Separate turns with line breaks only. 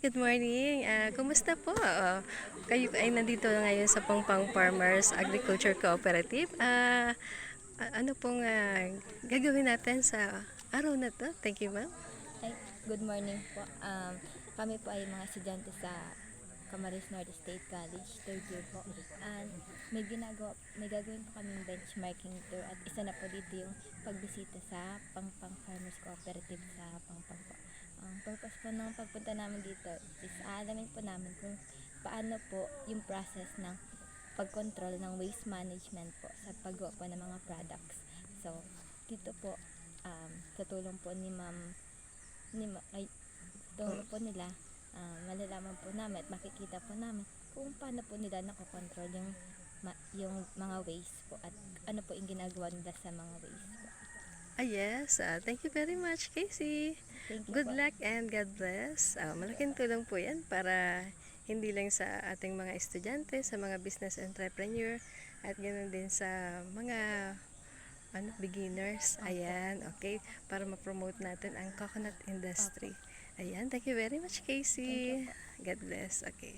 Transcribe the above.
good morning. Kumusta po? Kayo ay nandito ngayon sa Pangpang Farmers Agriculture Cooperative. Ano pong gagawin natin sa araw na to? Thank you, ma'am.
Ay, good morning po. Kami po ay mga estudyante sa Camarines Norte State College, third year po. And may gagawin po kaming benchmarking tour at isa na po dito yung pagbisita sa Pangpang Farmers Cooperative sa Pangpang po. Ang purpose po ng pagpunta namin dito is aalamin po namin kung paano po yung process ng pag-control ng waste management po sa paggawa po ng mga products. So, dito po, sa tulong po ay tulong po nila, malalaman po namin at makikita po namin kung paano po nila nakokontrol yung mga waste po at ano po yung ginagawa nila sa mga waste po.
Yes. Thank you very much, Casey.
Thank you
Good
po.
luck and God bless. Malaking tulong po yan para hindi lang sa ating mga estudyante, sa mga business entrepreneur, at ganoon din sa mga beginners. Ayan, okay. Para ma-promote natin ang coconut industry. Ayan, thank you very much,
Thank you
Casey.
po.
God bless. Okay.